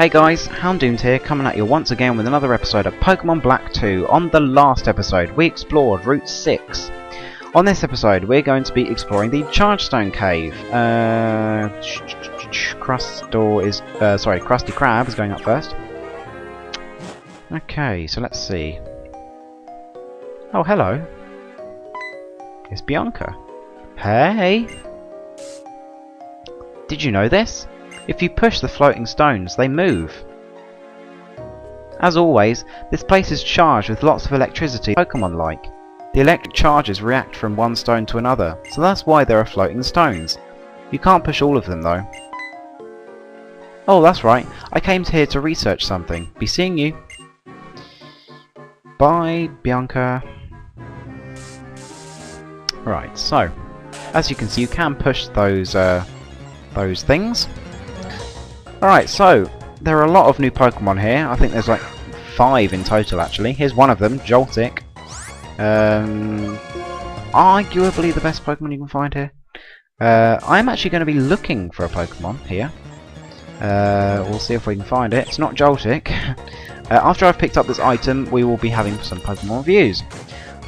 Hey guys, Hounddoomed here, coming at you once again with another episode of Pokemon Black 2. On the last episode, we explored Route 6. On this episode, we're going to be exploring the Chargestone Cave. Krusty Krab is going up first. Okay, so let's see. Oh, hello. It's Bianca. Hey! Did you know this? If you push the floating stones, they move. As always, this place is charged with lots of electricity, Pokemon-like. The electric charges react from one stone to another, so that's why there are floating stones. You can't push all of them though. Oh, that's right, I came here to research something. Be seeing you. Bye, Bianca. Right, so, as you can see, you can push those things. Alright, so, there are a lot of new Pokemon here. I think there's like 5 in total actually. Here's one of them, Joltik. Arguably the best Pokemon you can find here. I'm actually going to be looking for a Pokemon here. We'll see if we can find it. It's not Joltik. After I've picked up this item, we will be having some Pokemon reviews.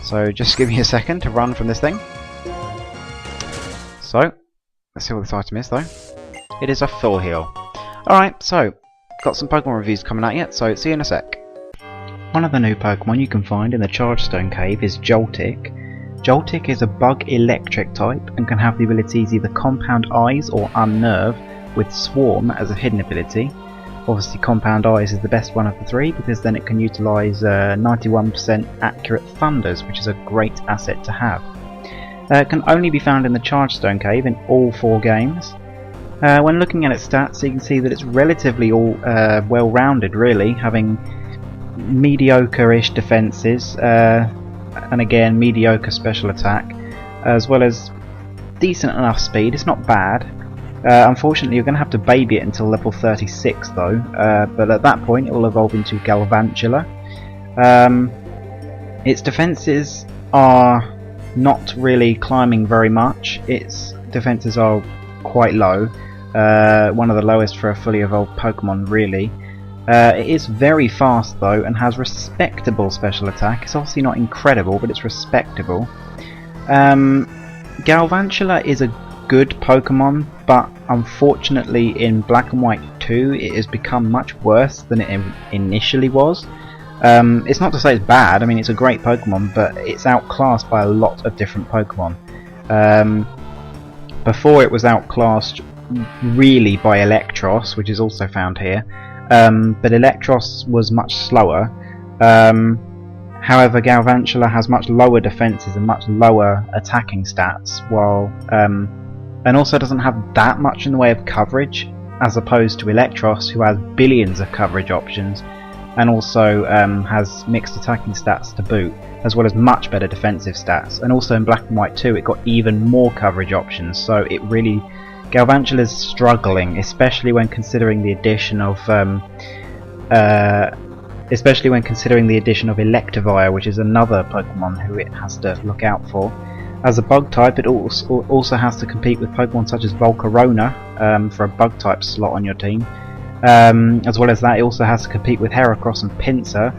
So just give me a second to run from this thing. So, let's see what this item is though. It is a full heal. Alright, so, got some Pokemon reviews coming at you, so see you in a sec. One of the new Pokemon you can find in the Chargestone Cave is Joltik. Joltik is a bug electric type and can have the abilities either Compound Eyes or Unnerve, with Swarm as a hidden ability. Obviously Compound Eyes is the best one of the 3 because then it can utilise 91% accurate Thunders, which is a great asset to have. It can only be found in the Chargestone Cave in all 4 games. When looking at its stats, you can see that it's relatively well-rounded really, having mediocre-ish defences, and again mediocre special attack, as well as decent enough speed. It's not bad. Unfortunately you're going to have to baby it until level 36 though, but at that point it will evolve into Galvantula. Its defences are not really climbing very much. Its defences are quite low. One of the lowest for a fully evolved Pokemon really. It is very fast though and has respectable special attack. It's obviously not incredible, but it's respectable. Galvantula is a good Pokemon, but unfortunately in Black and White 2 it has become much worse than it initially was. It's not to say it's bad, I mean it's a great Pokemon, but it's outclassed by a lot of different Pokemon. Before it was outclassed really by Electros, which is also found here, but Electros was much slower. However, Galvantula has much lower defences and much lower attacking stats, while and also doesn't have that much in the way of coverage, as opposed to Electros, who has billions of coverage options, and also has mixed attacking stats to boot, as well as much better defensive stats. And also in Black and White 2 it got even more coverage options, so it really... Galvantula is struggling, especially when considering the addition of Electivire, which is another Pokemon who it has to look out for. As a bug type, it also has to compete with Pokemon such as Volcarona for a bug type slot on your team. As well as that, it also has to compete with Heracross and Pinsir.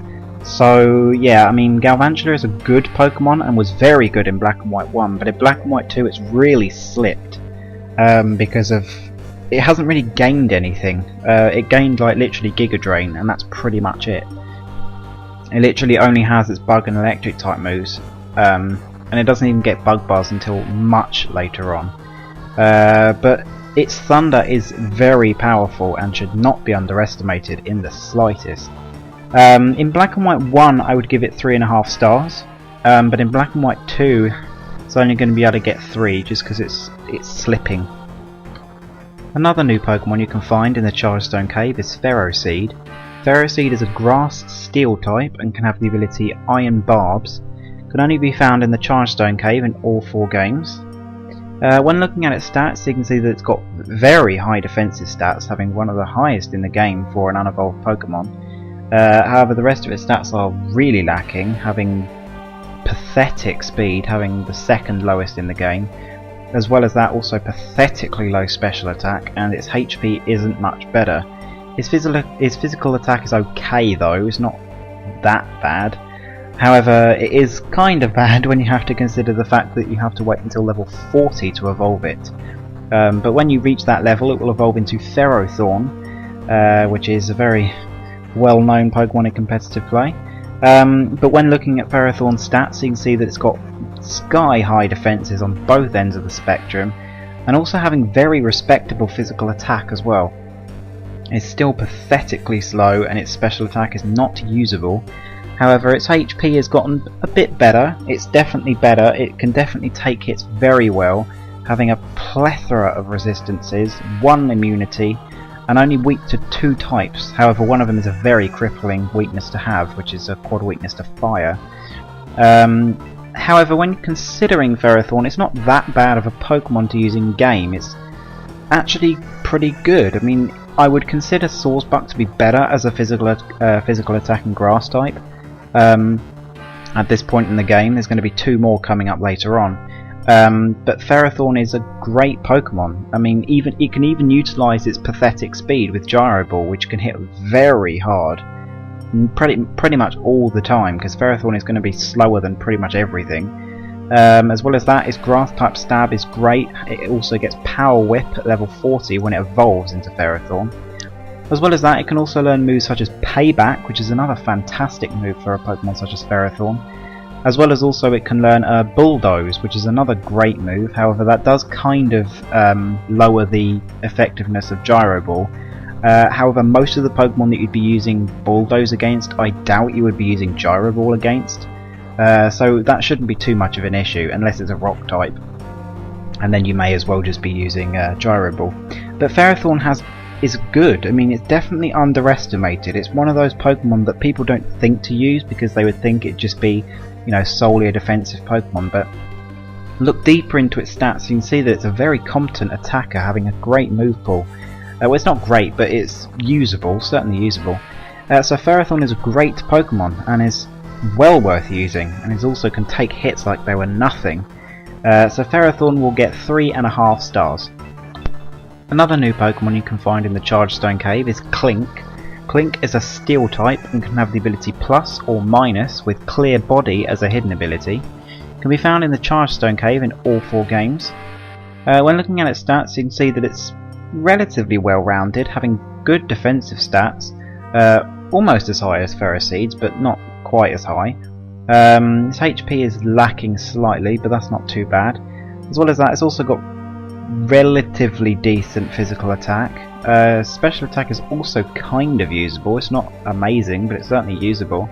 So yeah, I mean Galvantula is a good Pokemon and was very good in Black and White 1, but in Black and White 2 it's really slipped. Because of it hasn't really gained anything. It gained like literally Giga Drain, and that's pretty much it. It literally only has its bug and electric type moves, and it doesn't even get bug buzz until much later on. But its thunder is very powerful and should not be underestimated in the slightest. In Black and White 1 I would give it 3.5 stars, but in Black and White 2 it's only going to be able to get 3 just because it's slipping. Another new Pokemon you can find in the Chargestone Cave is Ferroseed. Ferroseed is a grass steel type and can have the ability Iron Barbs. Can only be found in the Chargestone Cave in all 4 games. When looking at its stats you can see that it's got very high defensive stats, having one of the highest in the game for an unevolved Pokemon. However the rest of its stats are really lacking, having pathetic speed, having the 2nd lowest in the game, as well as that also pathetically low special attack, and its HP isn't much better. Its physical attack is okay though, it's not that bad. However, it is kind of bad when you have to consider the fact that you have to wait until level 40 to evolve it. But when you reach that level, it will evolve into Ferrothorn, which is a very well-known Pokemon in competitive play. But when looking at Ferrothorn's stats, you can see that it's got sky-high defences on both ends of the spectrum, and also having very respectable physical attack as well. It's still pathetically slow, and its special attack is not usable. However, its HP has gotten a bit better. It's definitely better. It can definitely take hits very well, having a plethora of resistances, 1 immunity, and only weak to 2 types. However, one of them is a very crippling weakness to have, which is a quad weakness to fire. However, when considering Ferrothorn, it's not that bad of a Pokemon to use in game. It's actually pretty good. I mean, I would consider Sawsbuck to be better as a physical attacking grass type. At this point in the game, there's going to be 2 more coming up later on. But Ferrothorn is a great Pokemon. I mean, it can even utilise its pathetic speed with Gyro Ball, which can hit very hard. Pretty much all the time, because Ferrothorn is going to be slower than pretty much everything. As well as that, its grass type stab is great. It also gets Power Whip at level 40 when it evolves into Ferrothorn. As well as that, it can also learn moves such as Payback, which is another fantastic move for a Pokemon such as Ferrothorn. As well as also it can learn Bulldoze, which is another great move. However, that does kind of lower the effectiveness of Gyro Ball. However, most of the Pokemon that you'd be using Bulldoze against, I doubt you would be using Gyro Ball against. So that shouldn't be too much of an issue, unless it's a Rock type. And then you may as well just be using Gyro Ball. But Ferrothorn is good. I mean, it's definitely underestimated. It's one of those Pokemon that people don't think to use because they would think it'd just be, you know, solely a defensive Pokemon. But look deeper into its stats, you can see that it's a very competent attacker, having a great move pool. Well, it's not great, but it's usable, certainly usable. So Ferrothorn is a great Pokemon and is well worth using, and it also can take hits like they were nothing. So Ferrothorn will get 3.5 stars. Another new Pokemon you can find in the Chargestone Cave is Clink. Clink is a Steel type and can have the ability Plus or Minus with Clear Body as a hidden ability. It can be found in the Chargestone Cave in all 4 games. When looking at its stats, you can see that it's relatively well rounded, having good defensive stats, almost as high as Ferroseed's, but not quite as high. Its HP is lacking slightly, but that's not too bad. As well as that, it's also got relatively decent physical attack. Special attack is also kind of usable. It's not amazing, but it's certainly usable.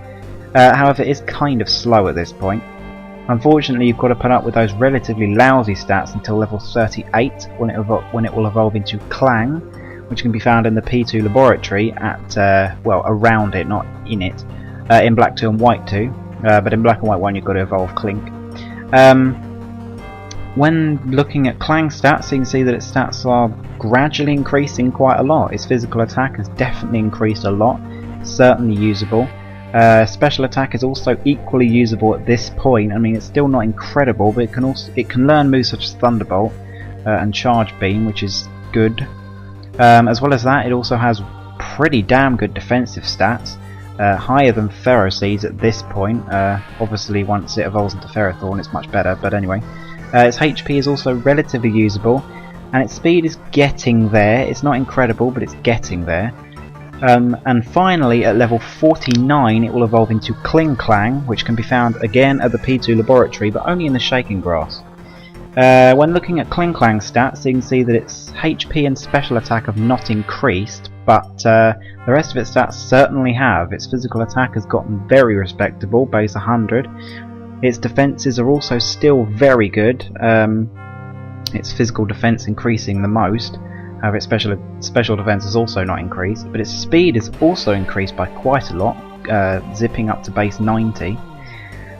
However, it is kind of slow at this point. Unfortunately, you've got to put up with those relatively lousy stats until level 38 when it will evolve into Clang, which can be found in the P2 laboratory at, well, around it, not in it, in Black 2 and White 2, but in Black and White 1 you've got to evolve Clink. When looking at Clang stats, you can see that its stats are gradually increasing quite a lot. Its physical attack has definitely increased a lot, certainly usable. Special attack is also equally usable at this point. I mean, it's still not incredible, but it can learn moves such as Thunderbolt and Charge Beam, which is good. As well as that, it also has pretty damn good defensive stats, higher than Ferroseed's at this point. Obviously, once it evolves into Ferrothorn, it's much better. But anyway, its HP is also relatively usable, and its speed is getting there. It's not incredible, but it's getting there. And finally, at level 49, it will evolve into Kling Clang, which can be found again at the P2 laboratory, but only in the Shaking Grass. When looking at Kling Clang's stats, you can see that its HP and special attack have not increased, but the rest of its stats certainly have. Its physical attack has gotten very respectable, base 100. Its defences are also still very good, its physical defence increasing the most. However, its special defense has also not increased, but its speed is also increased by quite a lot, zipping up to base 90.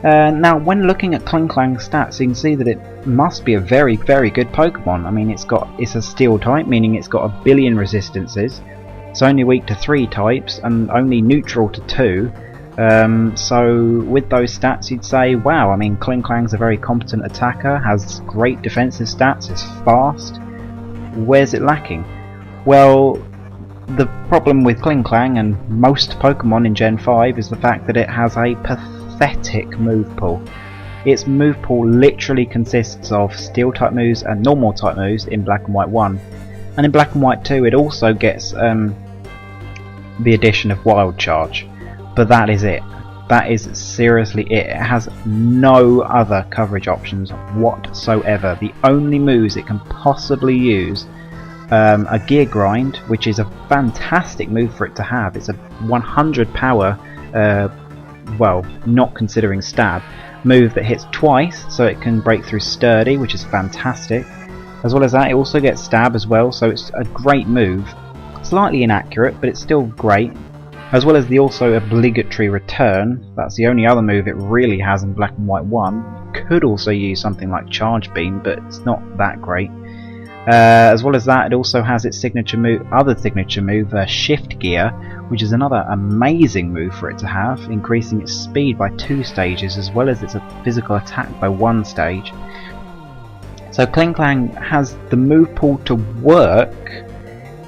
Now, when looking at Kling Clang's stats, you can see that it must be a very, very good Pokemon. I mean, it's a Steel type, meaning it's got a billion resistances. It's only weak to 3 types and only neutral to 2. So with those stats, you'd say, wow, I mean, Kling Clang's a very competent attacker, has great defensive stats, is fast. Where's it lacking? Well, the problem with Klinklang and most Pokemon in Gen 5 is the fact that it has a pathetic move pool. Its move pool literally consists of Steel type moves and normal type moves in Black and White 1. And in Black and White 2 it also gets the addition of Wild Charge. But that is it. That is seriously it. It has no other coverage options whatsoever. The only moves it can possibly use are Gear Grind, which is a fantastic move for it to have. It's a 100 power, well, not considering Stab, move that hits twice, so it can break through Sturdy, which is fantastic. As well as that, it also gets Stab as well, so it's a great move. Slightly inaccurate, but it's still great. As well as the also obligatory Return. That's the only other move it really has in Black and White 1. You could also use something like Charge Beam, but it's not that great. As well as that, it also has its other signature move, Shift Gear, which is another amazing move for it to have, increasing its speed by 2 stages as well as its physical attack by 1 stage. So Klinklang has the move pool to work,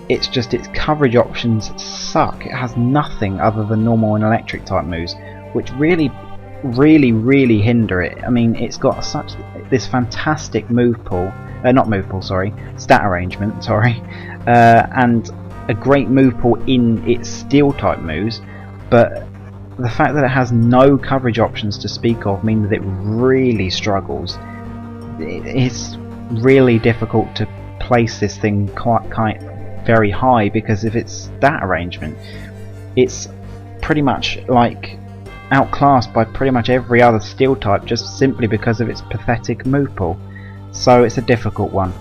it's just its coverage options suck. It has nothing other than normal and electric type moves, which really hinder it. I mean, it's got this fantastic move pool, stat arrangement, and a great move pool in its Steel type moves, but the fact that it has no coverage options to speak of mean that it really struggles. It's really difficult to place this thing very high because of its stat arrangement. It's pretty much like outclassed by pretty much every other Steel type just simply because of its pathetic move pool. So it's a difficult one.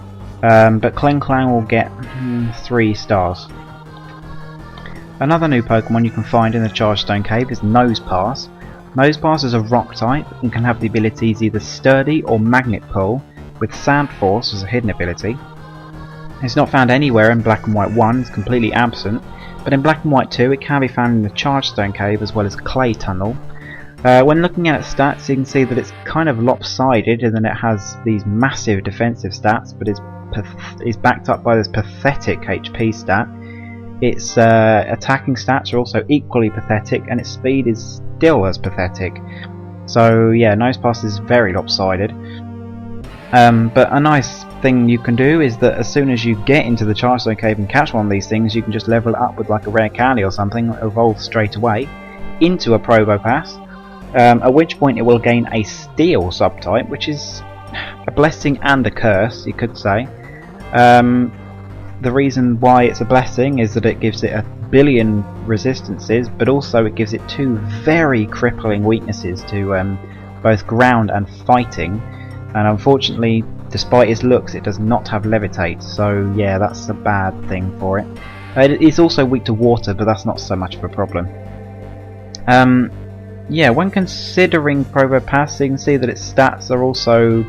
But Klinklang will get 3 stars. Another new Pokemon you can find in the Chargestone Cave is Nosepass. Nosepass is a rock type and can have the abilities either Sturdy or Magnet Pull, with Sand Force as a hidden ability. It's not found anywhere in Black and White 1, it's completely absent, but in Black and White 2 it can be found in the Chargestone Cave as well as Clay Tunnel. When looking at its stats, you can see that it's kind of lopsided and then it has these massive defensive stats, but it's backed up by this pathetic HP stat. Its attacking stats are also equally pathetic and its speed is still as pathetic. So yeah, Nosepass is very lopsided. But a nice thing you can do is that as soon as you get into the Chargestone Cave and catch one of these things, you can just level it up with like a rare candy or something, evolve straight away into a Probopass, at which point it will gain a Steel subtype, which is a blessing and a curse, you could say. The reason why it's a blessing is that it gives it 1 billion resistances, but also it gives it 2 very crippling weaknesses to both ground and fighting. And unfortunately, despite its looks, it does not have Levitate, so yeah, that's a bad thing for it. It's also weak to water, but that's not so much of a problem. Yeah, when considering Probopass, you can see that its stats are also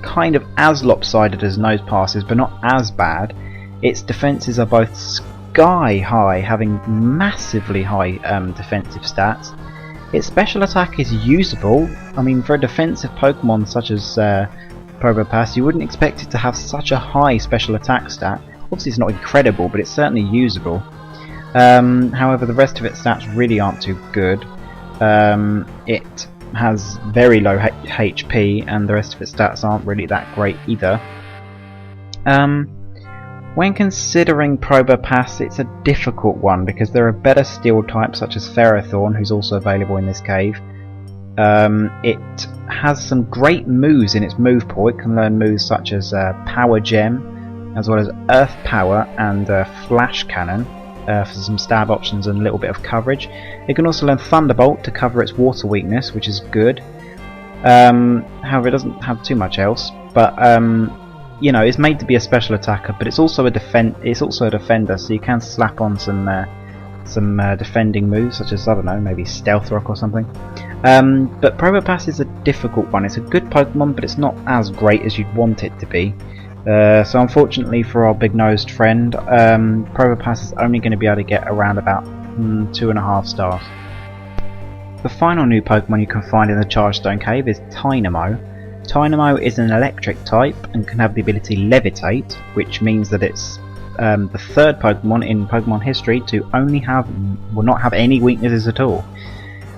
kind of as lopsided as Nosepass is, but not as bad. Its defences are both sky high, having massively high defensive stats. Its special attack is usable. I mean, for a defensive Pokemon such as Probopass, you wouldn't expect it to have such a high special attack stat. Obviously it's not incredible, but it's certainly usable. However, the rest of its stats really aren't too good. It has very low HP, and the rest of its stats aren't really that great either. When considering Probopass, it's a difficult one because there are better Steel types such as Ferrothorn, who's also available in this cave. It has some great moves in its move pool. It can learn moves such as Power Gem, as well as Earth Power and Flash Cannon for some stab options and a little bit of coverage. It can also learn Thunderbolt to cover its water weakness, which is good. However, it doesn't have too much else. But you know, it's made to be a special attacker, but it's also a defender, so you can slap on some defending moves, such as, I don't know, maybe Stealth Rock or something. But Probopass is a difficult one. It's a good Pokemon, but it's not as great as you'd want it to be. So unfortunately for our big-nosed friend, Probopass is only going to be able to get around about 2.5 stars. The final new Pokemon you can find in the Chargestone Cave is Tynamo. Tynamo is an electric type and can have the ability Levitate, which means that its the third Pokemon in Pokemon history to not have any weaknesses at all.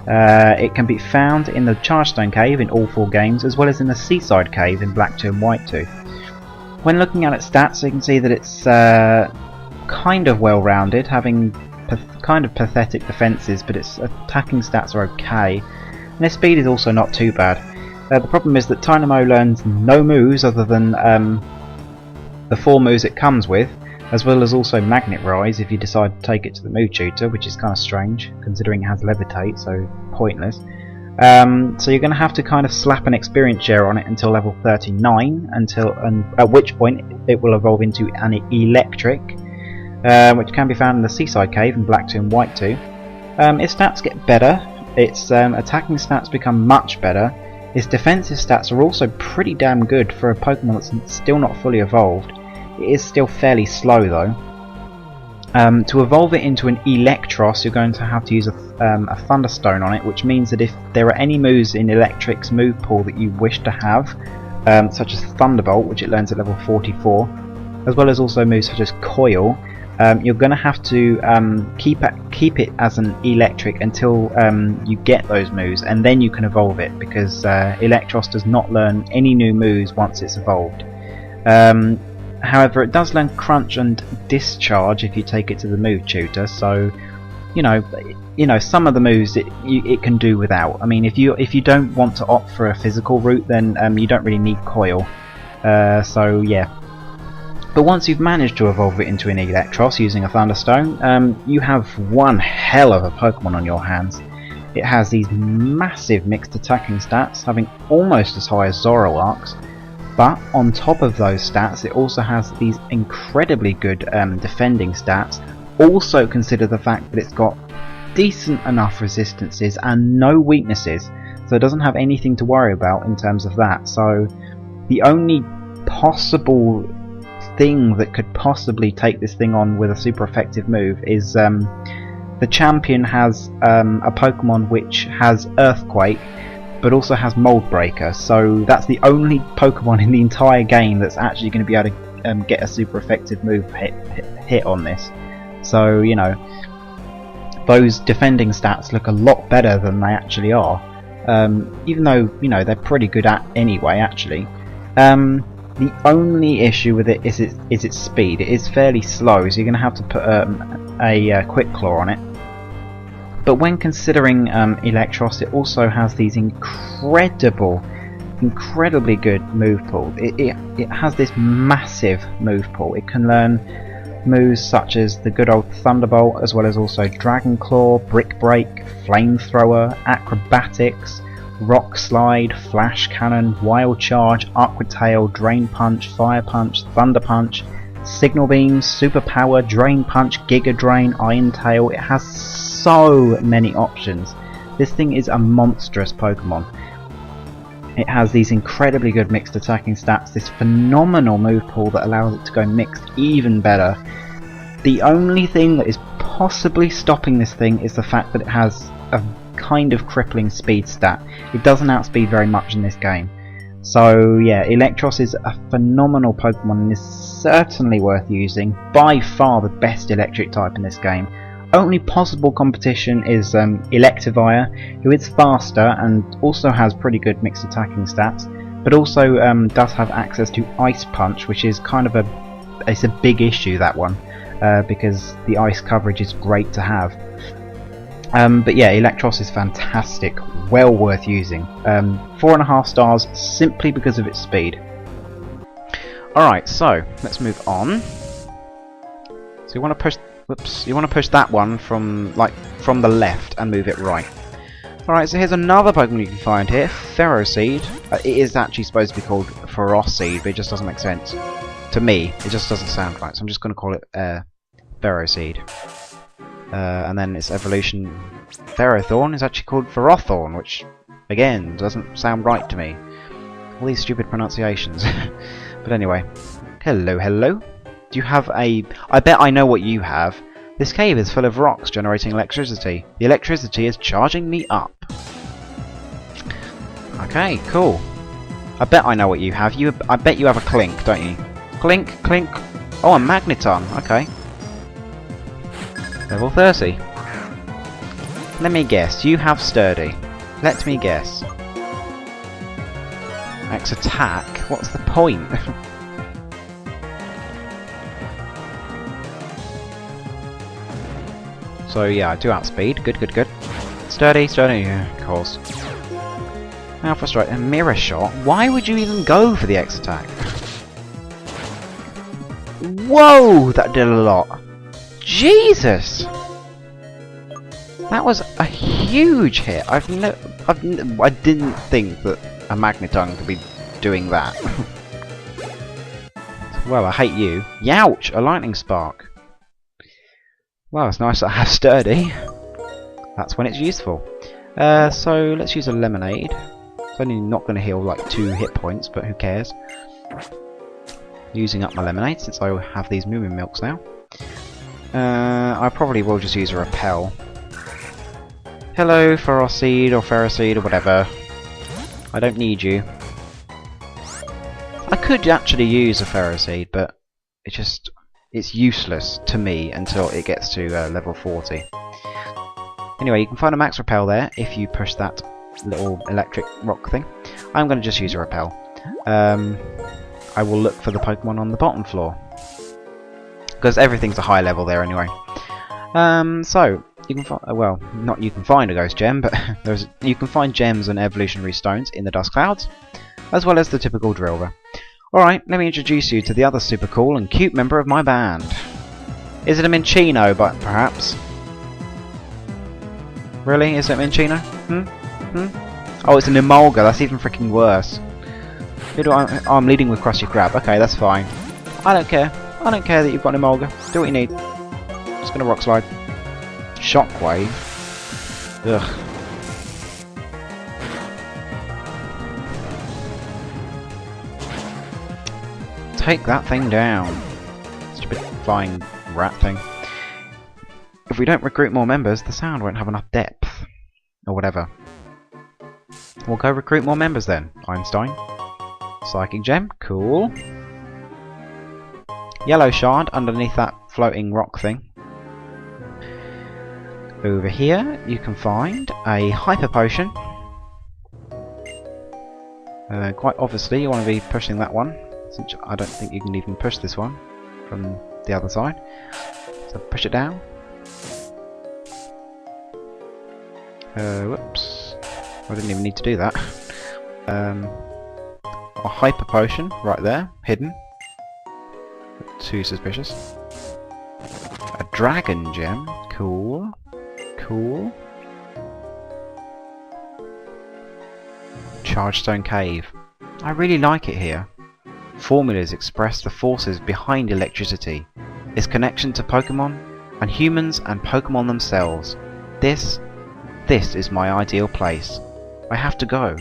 It can be found in the Chargestone Cave in all 4 games, as well as in the Seaside Cave in Black 2 and White 2. When looking at its stats, you can see that it's kind of well-rounded, having kind of pathetic defences, but its attacking stats are okay, and its speed is also not too bad. The problem is that Tynamo learns no moves other than the 4 moves it comes with, as well as also Magnet Rise if you decide to take it to the Move Tutor, which is kind of strange considering it has Levitate, so pointless. So you're going to have to kind of slap an experience share on it until level 39, at which point it will evolve into an Electric, which can be found in the Seaside Cave in Black 2 and White 2. Its stats get better, its attacking stats become much better, its defensive stats are also pretty damn good for a Pokemon that's still not fully evolved. It is still fairly slow though. To evolve it into an Electros, you're going to have to use a Thunderstone on it, which means that if there are any moves in Electric's move pool that you wish to have, such as Thunderbolt, which it learns at level 44, as well as also moves such as Coil, you're going to have to keep it as an Electric until you get those moves, and then you can evolve it, because Electros does not learn any new moves once it's evolved. However, it does learn Crunch and Discharge if you take it to the Move Tutor, so you know some of the moves it can do without. I mean, if you don't want to opt for a physical route, then you don't really need Coil. So yeah. But once you've managed to evolve it into an Electros using a Thunderstone, you have one hell of a Pokemon on your hands. It has these massive mixed attacking stats, having almost as high as Zoroark's. But on top of those stats, it also has these incredibly good defending stats. Also consider the fact that it's got decent enough resistances and no weaknesses, so it doesn't have anything to worry about in terms of that. So the only possible thing that could possibly take this thing on with a super effective move is the champion has a Pokemon which has Earthquake, but also has Mold Breaker, so that's the only Pokemon in the entire game that's actually going to be able to get a super effective move hit on this. So, you know, those defending stats look a lot better than they actually are, even though, you know, they're pretty good at anyway, actually. The only issue with it is its speed. It is fairly slow, so you're going to have to put a Quick Claw on it. But when considering Electros, it also has these incredibly good move pool. It has this massive move pool. It can learn moves such as the good old Thunderbolt, as well as also Dragon Claw, Brick Break, Flamethrower, Acrobatics, Rock Slide, Flash Cannon, Wild Charge, Aqua Tail, Drain Punch, Fire Punch, Thunder Punch, Signal Beam, Super Power, Drain Punch, Giga Drain, Iron Tail. It has so many options. This thing is a monstrous Pokemon. It has these incredibly good mixed attacking stats, this phenomenal move pool that allows it to go mixed even better. The only thing that is possibly stopping this thing is the fact that it has a kind of crippling speed stat. It doesn't outspeed very much in this game. So yeah, Electros is a phenomenal Pokemon and is certainly worth using. By far the best electric type in this game. Only possible competition is Electivire, who is faster and also has pretty good mixed attacking stats, but also does have access to Ice Punch, which is kind of it's a big issue, that one, because the ice coverage is great to have. But yeah, Electros is fantastic, well worth using. 4.5 stars simply because of its speed. Alright, so let's move on. So you want to push. Whoops, you want to push that one from the left and move it right. Alright, so here's another Pokemon you can find here, Ferroseed. It is actually supposed to be called Ferroseed, but it just doesn't make sense. To me, it just doesn't sound right, so I'm just going to call it Ferroseed. And then its evolution, Ferrothorn, is actually called Ferrothorn, which, again, doesn't sound right to me. All these stupid pronunciations. But anyway, hello, hello. Do you have a... I bet I know what you have. This cave is full of rocks generating electricity. The electricity is charging me up. Okay, cool. I bet I know what you have. I bet you have a Clink, don't you? Clink, Clink. Oh, a Magneton. Okay. Level 30. Let me guess. You have Sturdy. Let me guess. Max attack? What's the point? So yeah, I do outspeed. Good, good, good. Sturdy, sturdy, yeah, of course. Alpha Strike and Mirror Shot. Why would you even go for the X attack? Whoa! That did a lot. Jesus! That was a huge hit. I didn't think that a Magneton could be doing that. Well, I hate you. Youch! A Lightning Spark. Well, it's nice that I have Sturdy. That's when it's useful. So let's use a Lemonade. It's only not going to heal like 2 hit points, but who cares? Using up my Lemonade since I have these Moo Milks now. I probably will just use a Repel. Hello, Ferroseed or Ferroseed or whatever. I don't need you. I could actually use a Ferroseed, but it's useless to me until it gets to level 40. Anyway, you can find a max repel there if you push that little electric rock thing. I'm going to just use a repel. I will look for the Pokemon on the bottom floor, because everything's a high level there anyway. So you can find, well, not you can find a ghost gem, but you can find gems and evolutionary stones in the dust clouds, as well as the typical Drillbur. Alright, let me introduce you to the other super cool and cute member of my band. Is it a Minccino, but perhaps? Really? Is it Minccino? Oh, it's an Emolga. That's even freaking worse. Who do I'm leading with Krusty Krab. Okay, that's fine. I don't care. I don't care that you've got an Emolga. Do what you need. Just gonna Rock Slide. Shockwave. Ugh. Take that thing down. Stupid flying rat thing. If we don't recruit more members, the sound won't have enough depth. Or whatever. We'll go recruit more members then, Einstein. Psychic Gem, cool. Yellow Shard underneath that floating rock thing. Over here you can find a Hyper Potion. Quite obviously you want to be pushing that one, since I don't think you can even push this one from the other side. So push it down. Whoops. I didn't even need to do that. A Hyper Potion right there, hidden. Too suspicious. A Dragon Gem, cool. Cool. Chargestone Cave. I really like it here. Formulas express the forces behind electricity, its connection to Pokémon, and humans and Pokémon themselves. This is my ideal place. I have to go.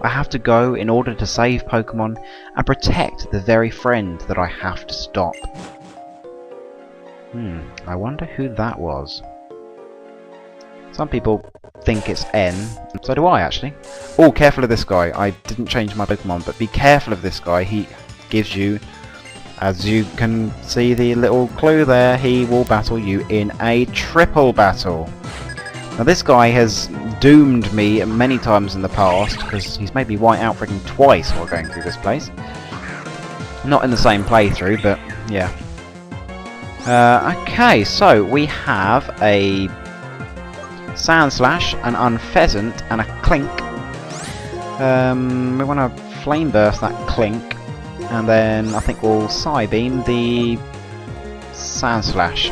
I have to go in order to save Pokémon and protect the very friend that I have to stop. I wonder who that was. Some people think it's N, so do I actually. Oh, careful of this guy. I didn't change my Pokemon, but be careful of this guy. He gives you, as you can see the little clue there, he will battle you in a triple battle. Now this guy has doomed me many times in the past, because he's made me white out freaking twice while going through this place. Not in the same playthrough, but yeah. Okay, so we have a Sandslash, an Unpheasant, and a Clink. We want to Flame Burst that Clink, and then I think we'll Psybeam the Sandslash.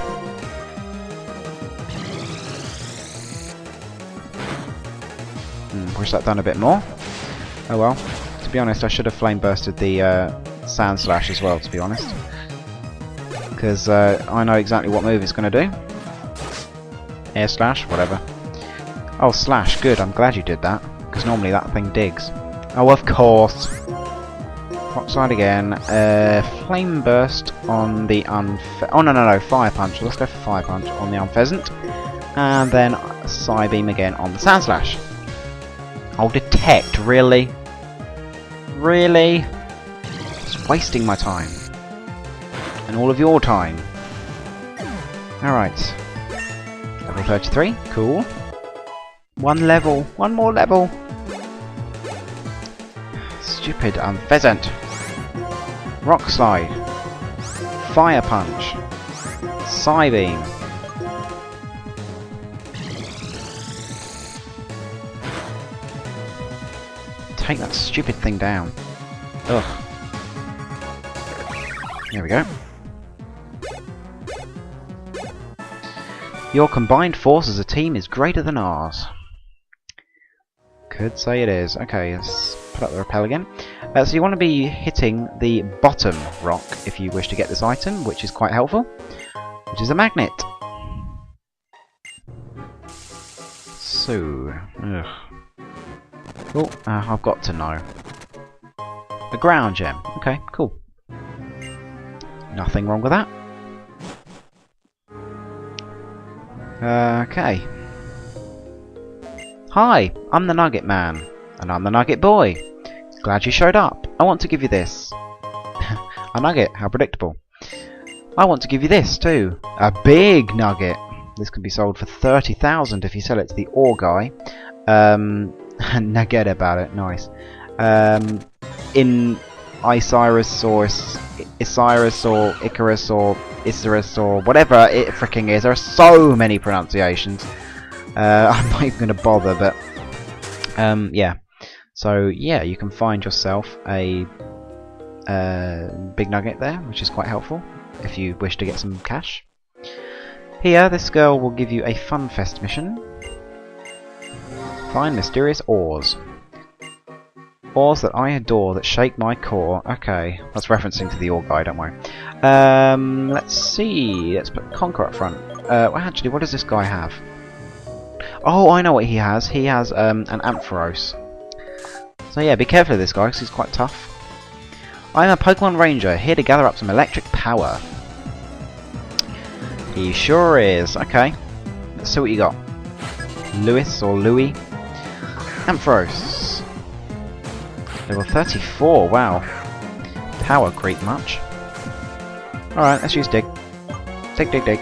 Push that down a bit more. Oh well. To be honest, I should have Flame Bursted the Sandslash as well, to be honest. Because I know exactly what move it's going to do. Air Slash, whatever. Oh, Slash, good, I'm glad you did that. Because normally that thing digs. Oh, of course. Rock Slide again. Flame Burst on the oh, no, Fire Punch. Let's go for Fire Punch on the Unpheasant. And then Psybeam again on the Sandslash. Oh, Detect, really? Really? It's wasting my time. and all of your time. Alright. Level 33, cool. One level, one more level. Stupid pheasant. Rock slide. Fire punch. Psybeam. Take that stupid thing down. Ugh. There we go. Your combined force as a team is greater than ours. Could say it is. Okay, let's put up the rappel again. So you want to be hitting the bottom rock if you wish to get this item, which is quite helpful, which is a magnet. So, oh, I've got to know. A ground gem. Okay, cool. Nothing wrong with that. Okay. Hi, I'm the Nugget Man. And I'm the Nugget Boy. Glad you showed up. I want to give you this. A nugget, how predictable. I want to give you this too. A big nugget. This can be sold for 30,000 if you sell it to the ore guy. Now get about it, nice. In Isiris or Isiris or Icarus or Isiris or whatever it fricking is. There are so many pronunciations. I'm not even going to bother, but yeah. So yeah, you can find yourself a big nugget there, which is quite helpful if you wish to get some cash. Here, this girl will give you a Funfest mission. Find mysterious ores. Ores that I adore, that shake my core. Okay, that's referencing to the ore guy, don't worry. Let's see. Let's put Conquer up front. Well, actually, what does this guy have? Oh, I know what he has. He has an Ampharos. So yeah, be careful of this guy, because he's quite tough. I'm a Pokemon Ranger, here to gather up some electric power. He sure is. Okay, let's see what you got. Lewis or Louis. Ampharos. Level 34, wow. Power creep much. Alright, let's use dig. Dig, dig, dig.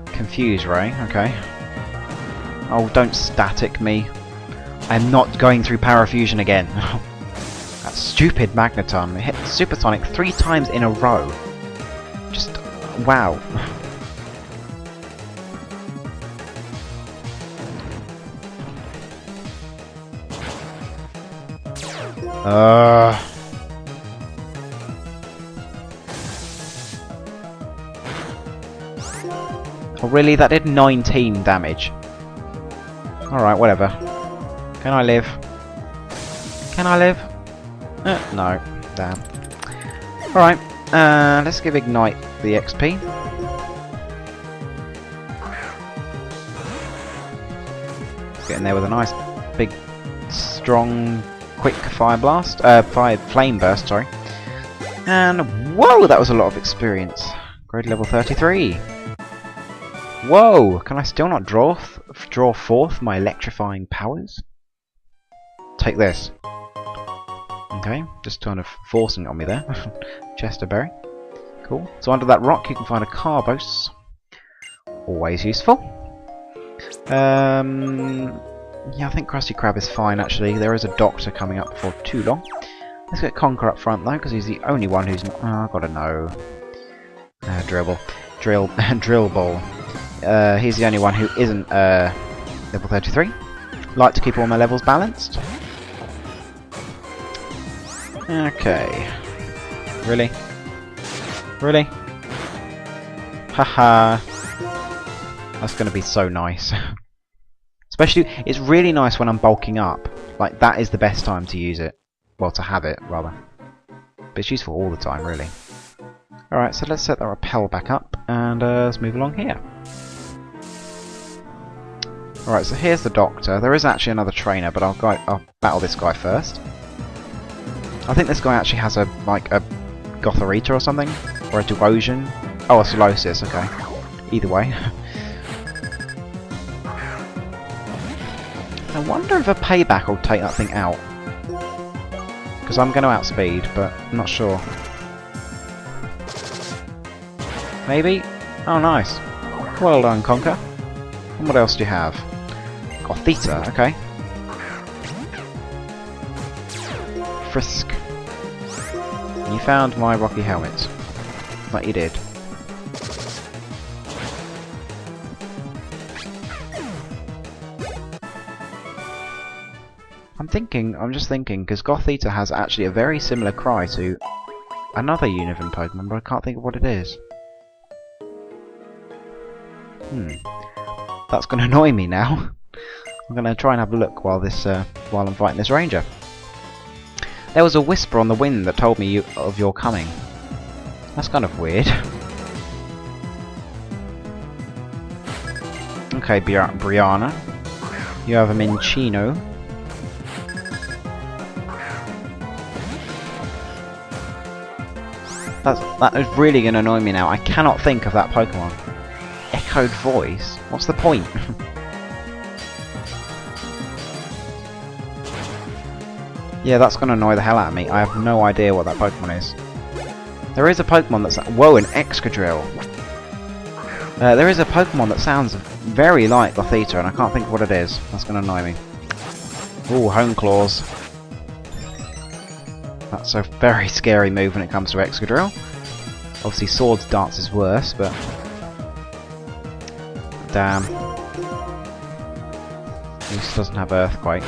Confuse Ray, okay. Oh, don't static me. I'm not going through Parafusion again. That stupid Magneton. It hit Supersonic 3 times in a row. Just, wow. Oh really? That did 19 damage. Alright, whatever. Can I live? Can I live? No. Damn. Alright, let's give Ignite the XP. Get in there with a nice, big, strong, quick Fire Blast. Flame Burst, sorry. And, whoa, that was a lot of experience. Grade level 33. Whoa! Can I still not draw forth my electrifying powers? Take this. Okay, just kind of forcing it on me there. Chesterberry. Cool. So under that rock you can find a Carbos. Always useful. Yeah, I think Krusty Krab is fine actually. There is a doctor coming up before too long. Let's get Conquer up front though, because he's the only one who's not... Oh, I've got to know. Drill Ball. He's the only one who isn't level 33. Like to keep all my levels balanced. Okay. Really? Really? Haha. That's going to be so nice. Especially, it's really nice when I'm bulking up. Like, that is the best time to use it. Well, to have it, rather. But it's useful all the time, really. Alright, so let's set that rappel back up, and let's move along here. Alright, so here's the doctor. There is actually another trainer, but I'll battle this guy first. I think this guy actually has a Gothorita or something, or a Duosion. Oh, a Solosis, okay. Either way. I wonder if a payback will take that thing out. Because I'm going to outspeed, but I'm not sure. Maybe? Oh, nice. Well done, Conker. And what else do you have? Gothita, okay. Frisk. You found my rocky helmet. Like you did. I'm just thinking, because Gothita has actually a very similar cry to another Unova Pokemon, but I can't think of what it is. That's going to annoy me now. I'm going to try and have a look while I'm fighting this ranger. There was a whisper on the wind that told me of your coming. That's kind of weird. Okay, Brianna. You have a Minchino. That is really going to annoy me now. I cannot think of that Pokemon. Echoed voice? What's the point? Yeah, that's going to annoy the hell out of me. I have no idea what that Pokemon is. There is a Pokemon that's... Whoa, an Excadrill! There is a Pokemon that sounds very like Gothita, and I can't think of what it is. That's going to annoy me. Ooh, Hone Claws. That's a very scary move when it comes to Excadrill. Obviously Swords Dance is worse, but... Damn. At least it doesn't have Earthquake.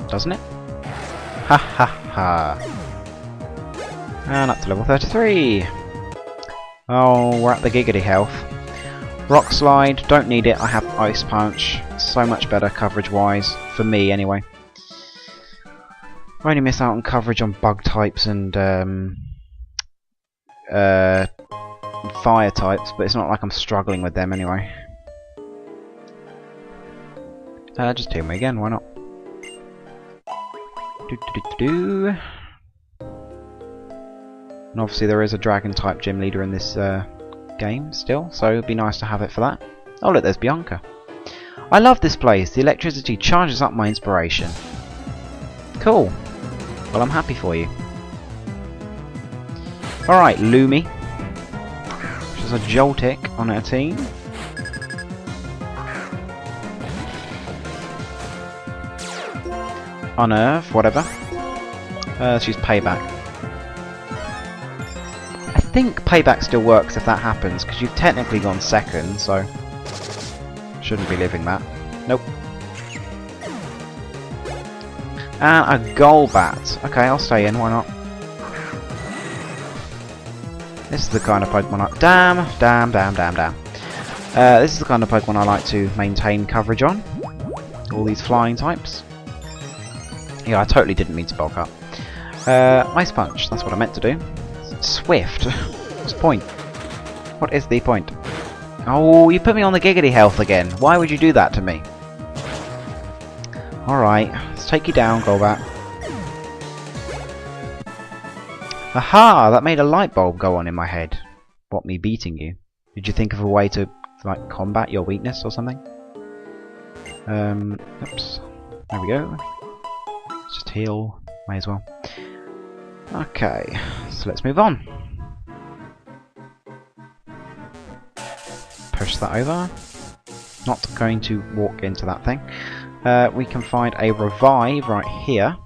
Doesn't it? Ha ha ha. And up to level 33. Oh, we're at the giggity health. Rock Slide, don't need it. I have Ice Punch. So much better coverage wise. For me anyway. I only miss out on coverage on bug types and fire types, but it's not like I'm struggling with them anyway. Just heal me again, why not? And obviously there is a dragon type gym leader in this game still, so it'd be nice to have it for that. Oh look, there's Bianca. I love this place. The electricity charges up my inspiration. Cool. Well, I'm happy for you. Alright, Lumi. Which is a Joltik on her team. Unearth, whatever. Let's use Payback. I think Payback still works if that happens, because you've technically gone second, so... Shouldn't be living that. Nope. And a Golbat. Okay, I'll stay in, why not? This is the kind of Pokemon I... Damn! This is the kind of Pokemon I like to maintain coverage on. All these flying types. Yeah, I totally didn't mean to bulk up. Ice Punch, that's what I meant to do. Swift. What's the point? What is the point? Oh, you put me on the giggity health again. Why would you do that to me? Alright, let's take you down, Golbat. Aha! That made a light bulb go on in my head. What, me beating you? Did you think of a way to, like, combat your weakness or something? Oops. There we go. Let's just heal. May as well. Okay, so let's move on. Push that over. Not going to walk into that thing. We can find a revive right here.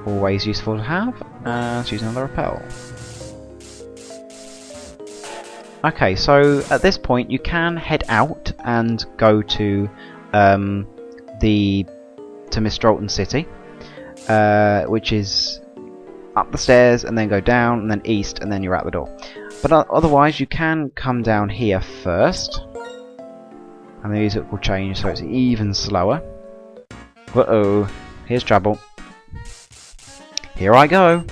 Always useful to have. Let's use another repel. Okay, so at this point you can head out and go to Mistralton City, which is up the stairs and then go down and then east and then you're out the door. But otherwise you can come down here first. And the music will change so it's even slower. Uh-oh, here's trouble. Here I go.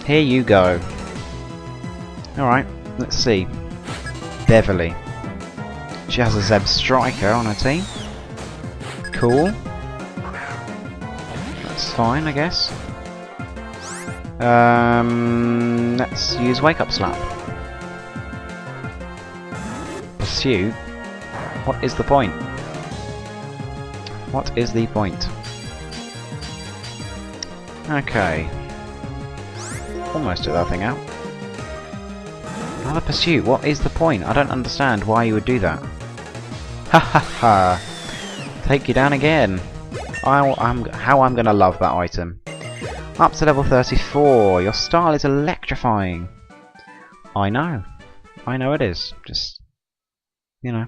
Here you go. Alright, let's see. Beverly. She has a Zeb Striker on her team. Cool. That's fine, I guess. Let's use Wake Up Slap. Pursuit? What is the point? What is the point? Okay. Almost took that thing out. Another pursuit. What is the point? I don't understand why you would do that. Ha ha ha! Take you down again. How I'm gonna love that item. Up to level 34. Your style is electrifying. I know it is. Just, you know.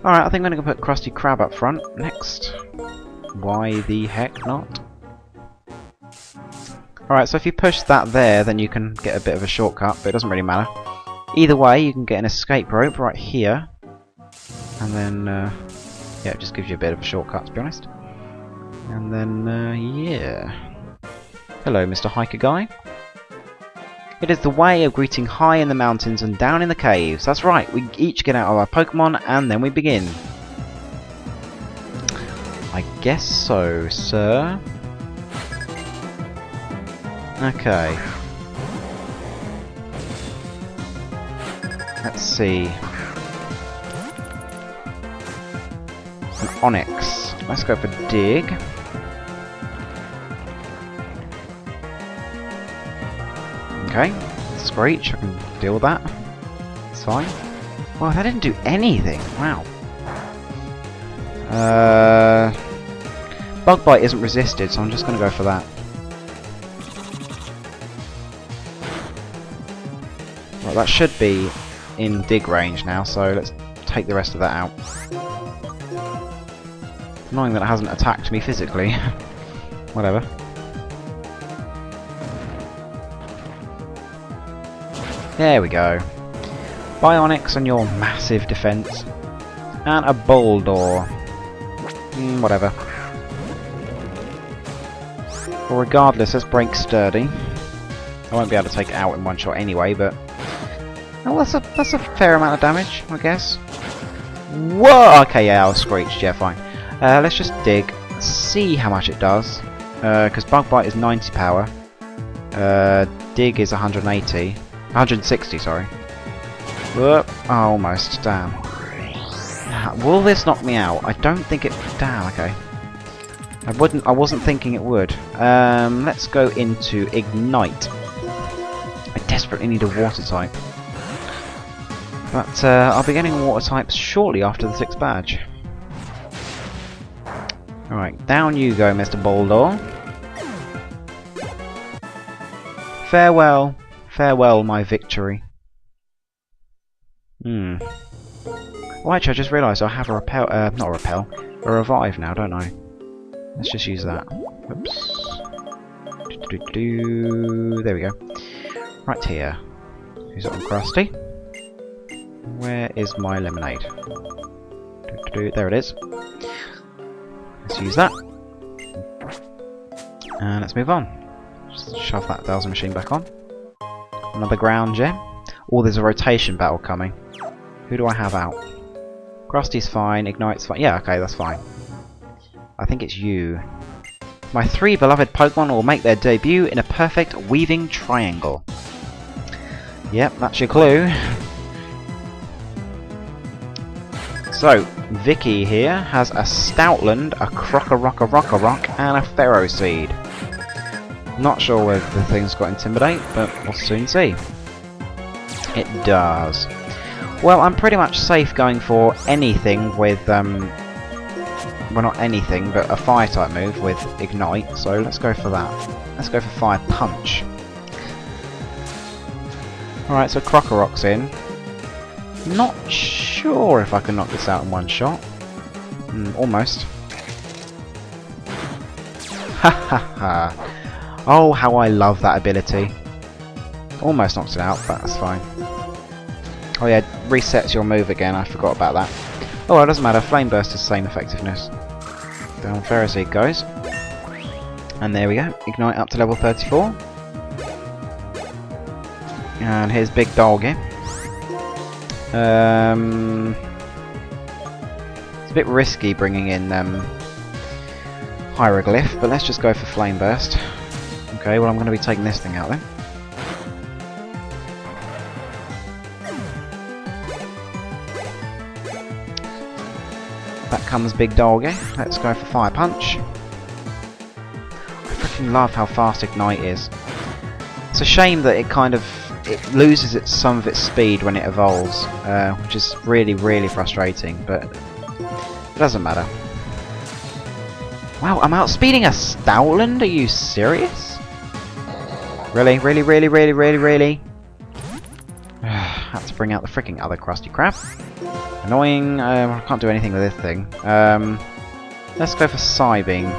Alright, I think I'm gonna put Krusty Krab up front next. Why the heck not? Alright, so if you push that there, then you can get a bit of a shortcut, but it doesn't really matter. Either way, you can get an escape rope right here. And then, yeah, it just gives you a bit of a shortcut, to be honest. And then, yeah. Hello, Mr. Hiker Guy. It is the way of greeting high in the mountains and down in the caves. That's right, we each get out of our Pokémon and then we begin. I guess so, sir. Okay. Let's see. An Onyx. Let's go for Dig. Okay. Screech, I can deal with that. It's fine. Well, that didn't do anything. Wow. Bug Bite isn't resisted, so I'm just going to go for that. Well, that should be in dig range now, so let's take the rest of that out. It's annoying that it hasn't attacked me physically. Whatever. There we go. Bionics and your massive defense. And a Bulldor. Whatever. Well, regardless, let's break Sturdy. I won't be able to take it out in one shot anyway, but... Oh, that's a fair amount of damage, I guess. Whoa! Okay, yeah, I was screeched. Yeah, fine. Let's just dig. See how much it does. Because Bug Bite is 90 power. Dig is 180. 160, sorry. Whoop. Oh, almost. Damn. Will this knock me out? I don't think it... Damn, okay. I wasn't thinking it would. Let's go into Ignite. I desperately need a water type. But I'll be getting water types shortly after the 6th badge. Alright, down you go, Mr. Bulldor. Farewell. Farewell, my victory. Oh, actually, I just realised I have a repel, not a repel, a revive now, don't I? Let's just use that. Oops. There we go. Right here. Who's it on Krusty? Where is my lemonade? There it is. Let's use that. And let's move on. Just shove that Bowser machine back on. Another ground gem. Oh, there's a rotation battle coming. Who do I have out? Krusty's fine, Ignite's fine. Yeah, okay, that's fine. I think it's you. My 3 beloved Pokemon will make their debut in a perfect weaving triangle. Yep, that's your clue. So, Vicky here has a Stoutland, a Krokorok, and a Ferroseed. Not sure whether the thing's got Intimidate, but we'll soon see. It does. Well, I'm pretty much safe going for anything with, well, not anything, but a Fire-type move with Ignite, so let's go for that. Let's go for Fire Punch. Alright, so Krokorok's in. Not sure if I can knock this out in one shot. Almost. Ha ha ha. Oh, how I love that ability. Almost knocked it out, but that's fine. Oh yeah, resets your move again, I forgot about that. Oh well, it doesn't matter, Flame Burst is the same effectiveness. Down Ferroseed goes. And there we go, Ignite up to level 34. And here's Big Doggy. It's a bit risky bringing in Hieroglyph, but let's just go for Flame Burst. Okay, well I'm going to be taking this thing out then. Back comes Big Doggy. Let's go for Fire Punch. I fucking love how fast Ignite is. It's a shame that it loses some of its speed when it evolves, which is really, really frustrating, but it doesn't matter. Wow, I'm outspeeding a Stoutland? Are you serious? Really? Really, really, really, really, really? Had to bring out the freaking other crusty crap. Annoying. I can't do anything with this thing. Let's go for Psybeam.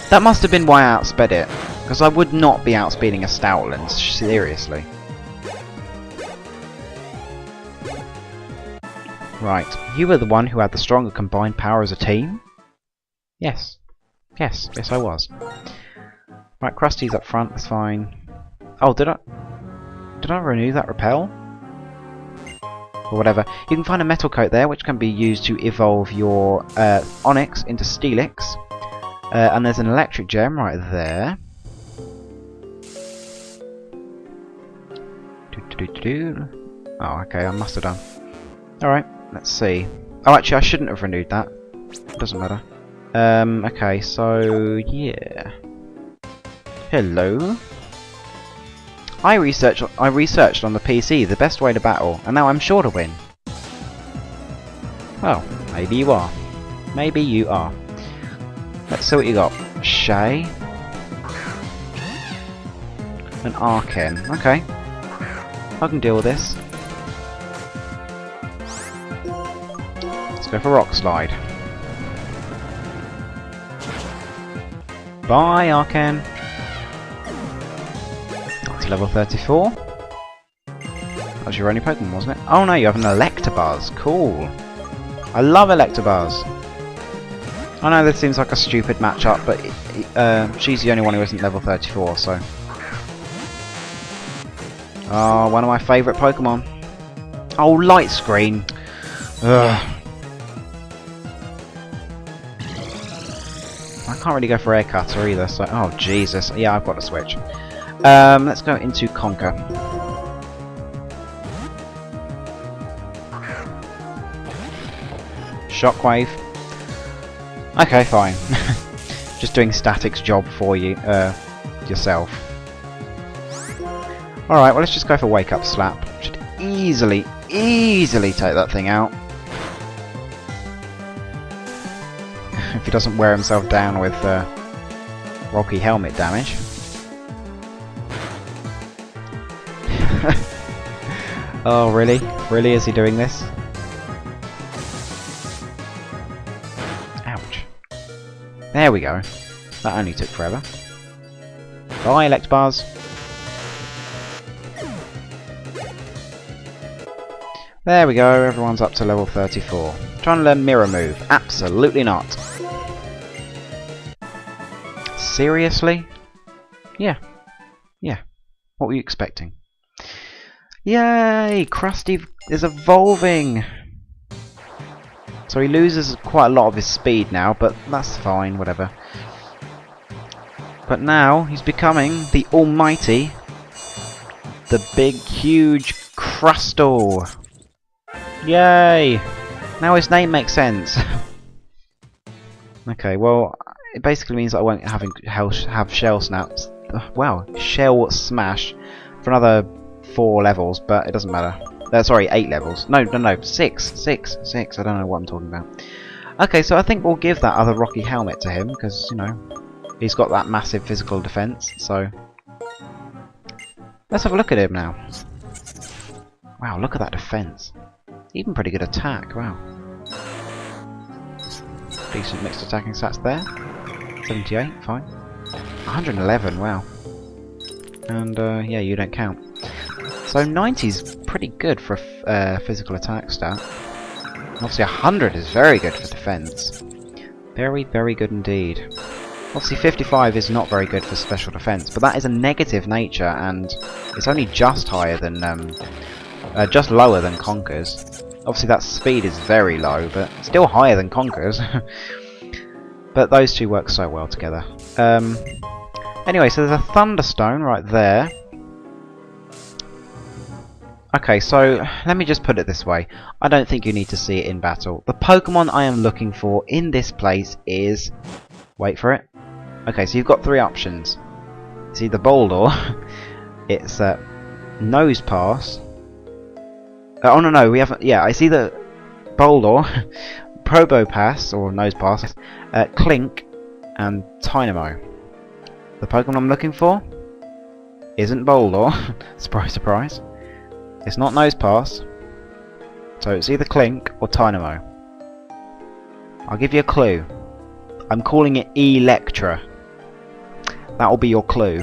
That must have been why I outsped it, because I would not be outspeeding a Stoutland, seriously. Right, you were the one who had the stronger combined power as a team? Yes. Yes, yes I was. Right, Krusty's up front, that's fine. Oh, did I renew that repel? Or whatever. You can find a metal coat there, which can be used to evolve your Onyx into Steelix. And there's an electric gem right there. Oh, okay, I must have done. Alright, let's see. Oh, actually, I shouldn't have renewed that. Doesn't matter. Okay, so, yeah. Hello. I researched on the PC the best way to battle, and now I'm sure to win. Well, maybe you are. Maybe you are. Let's see what you got. Shay. An Arken. Okay. I can deal with this. Let's go for Rock Slide. Bye, Arken. That's level 34. That was your only Pokemon, wasn't it? Oh no, you have an Electabuzz. Cool. I love Electabuzz. I know this seems like a stupid matchup, but she's the only one who isn't level 34, so... Oh, one of my favourite Pokemon. Oh, Light Screen. Ugh. I can't really go for Air Cutter either, so... Oh, Jesus. Yeah, I've got to switch. Let's go into Conquer. Shockwave. Okay, fine. Just doing Static's job for you, yourself. Alright, well let's just go for Wake Up Slap. Should easily take that thing out. If he doesn't wear himself down with Rocky Helmet damage. Oh, really? Really, is he doing this? Ouch. There we go. That only took forever. Bye, Electabuzz. There we go, everyone's up to level 34. Trying to learn Mirror Move. Absolutely not. Seriously? Yeah. Yeah. What were you expecting? Yay! Krusty is evolving! So he loses quite a lot of his speed now, but that's fine, whatever. But now he's becoming the almighty, the big, huge Crustle! Yay! Now his name makes sense. Okay, well, it basically means that I won't have Shell Snaps. Wow, Shell Smash for another 4 levels, but it doesn't matter. Sorry, 8 levels. No, 6. I don't know what I'm talking about. Okay, so I think we'll give that other Rocky Helmet to him, because, you know, he's got that massive physical defense, so... Let's have a look at him now. Wow, look at that defense. Even pretty good attack, wow. Decent mixed attacking stats there. 78, fine. 111, wow. And, yeah, you don't count. So 90's pretty good for a physical attack stat. Obviously 100 is very good for defense. Very, very good indeed. Obviously 55 is not very good for special defense, but that is a negative nature, and it's only just higher than, just lower than Conker's. Obviously that speed is very low, but still higher than Conker's. But those two work so well together. Anyway, so there's a Thunderstone right there. Okay, so let me just put it this way. I don't think you need to see it in battle. The Pokemon I am looking for in this place is... Wait for it. Okay, so you've got three options. It's either Boldor, it's Nose Pass. Oh no, we haven't... Yeah, it's either Boldor, Probopass, or Nose Pass, Clink, and Tynamo. The Pokemon I'm looking for isn't Boldor. Surprise, surprise. It's not Nose Pass, so it's either Clink or Tynamo. I'll give you a clue. I'm calling it Electra. That will be your clue.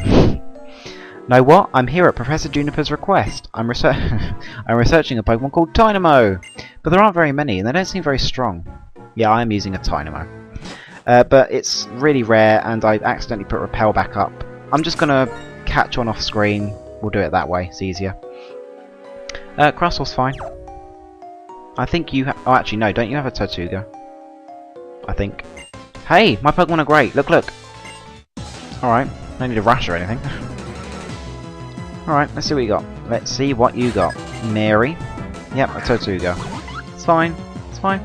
Know what? I'm here at Professor Juniper's request. I'm researching a Pokemon called Tynamo, but there aren't very many, and they don't seem very strong. Yeah, I'm using a Tynamo, but it's really rare, and I accidentally put Repel back up. I'm just gonna catch one off screen. We'll do it that way. It's easier. Crustl's fine. I think you oh, actually, no, don't you have a Tortuga? I think. Hey, my Pokemon are great. Look, look. Alright, no need to rush or anything. Alright, let's see what you got. Let's see what you got. Mary. Yep, a Tortuga. It's fine. It's fine.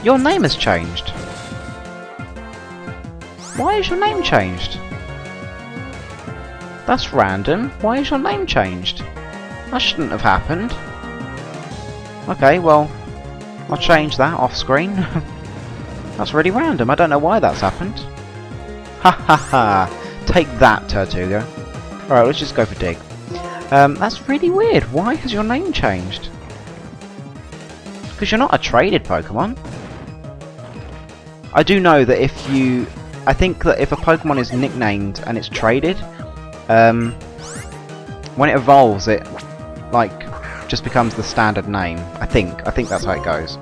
Your name has changed. Why is your name changed? That's random. Why is your name changed? That shouldn't have happened. Okay, well, I'll change that off screen. That's really random. I don't know why that's happened. Ha ha ha. Take that, Tortuga. Alright, let's just go for Dig. That's really weird. Why has your name changed? Because you're not a traded Pokemon. I do know that if you... I think that if a Pokemon is nicknamed and it's traded, when it evolves, it like just becomes the standard name. I think that's how it goes.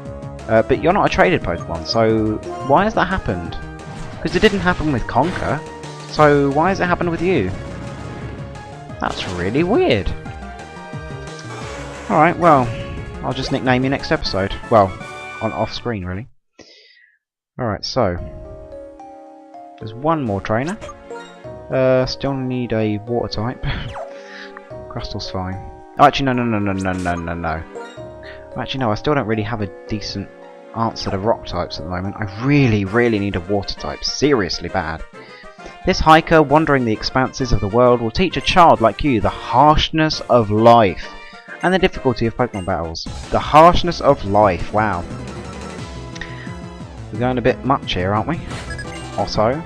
But you're not a traded Pokemon, so why has that happened? Because it didn't happen with Conker, so why has it happened with you? That's really weird. Alright, well, I'll just nickname you next episode. Well, on off screen, really. Alright, so there's one more trainer. Still need a water type. Crustal's fine. Oh, actually, no. Actually, no, I still don't really have a decent answer to rock types at the moment. I really need a water type. Seriously bad. This hiker wandering the expanses of the world will teach a child like you the harshness of life and the difficulty of Pokemon battles. The harshness of life. Wow. We're going a bit much here, aren't we? Also,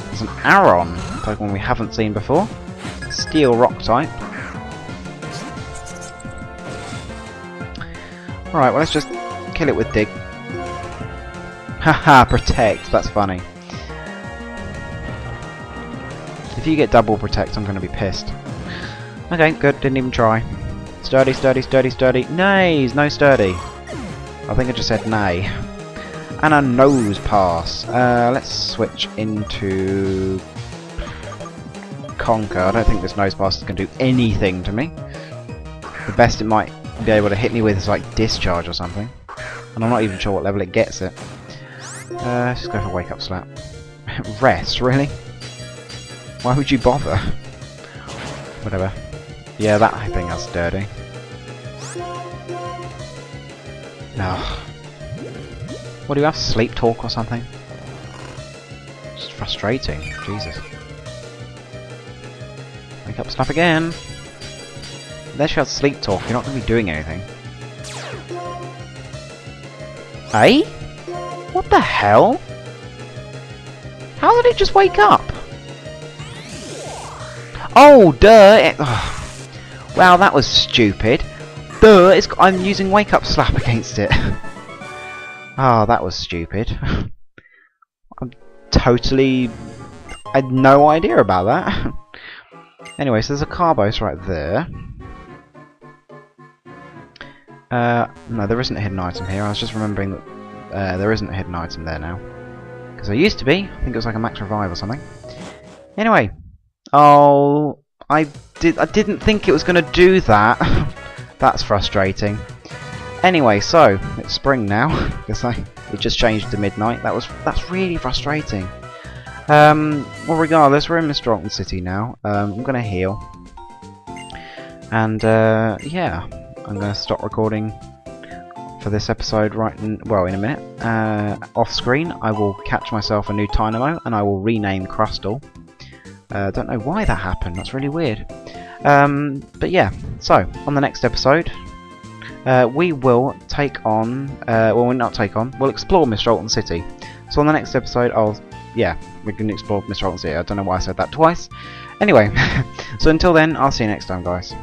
there's an Aron, Pokemon we haven't seen before. Steel Rock type. Alright, well, let's just kill it with Dig. Haha, Protect, that's funny. If you get double Protect, I'm going to be pissed. Okay, good, didn't even try. Sturdy, sturdy, sturdy, sturdy. Nays, no sturdy. I think I just said nay. And a Nose Pass. Let's switch into Conker. I don't think this Nose Pass is going to do anything to me. The best it might be able to hit me with is like Discharge or something. And I'm not even sure what level it gets it. Let's just go for Wake Up Slap. Rest, really? Why would you bother? Whatever. Yeah, that thing is dirty. No. What do you have? Sleep Talk or something? Just frustrating. Jesus. Wake Up Slap again. Unless you have Sleep Talk, you're not going to be doing anything. Eh? What the hell? How did it just wake up? Oh, duh! Wow, that was stupid. Duh! I'm using Wake Up Slap against it. Oh, that was stupid. I had no idea about that. Anyway, so there's a Carbos right there. No, there isn't a hidden item here. I was just remembering that there isn't a hidden item there now. Because there used to be. I think it was like a max revive or something. Anyway. Oh, I didn't think it was going to do that. That's frustrating. Anyway, so it's spring now. Because it just changed to midnight. That's really frustrating. Well, regardless, we're in Mistralton City now. I'm going to heal. And, yeah, I'm going to stop recording for this episode in a minute. Off screen, I will catch myself a new Dynamo, and I will rename Crustal. Don't know why that happened, that's really weird. But yeah, so, on the next episode, we will take on, we'll explore Mistralton City. So on the next episode, we're going to explore Mistralton City. I don't know why I said that twice. Anyway, so until then, I'll see you next time, guys.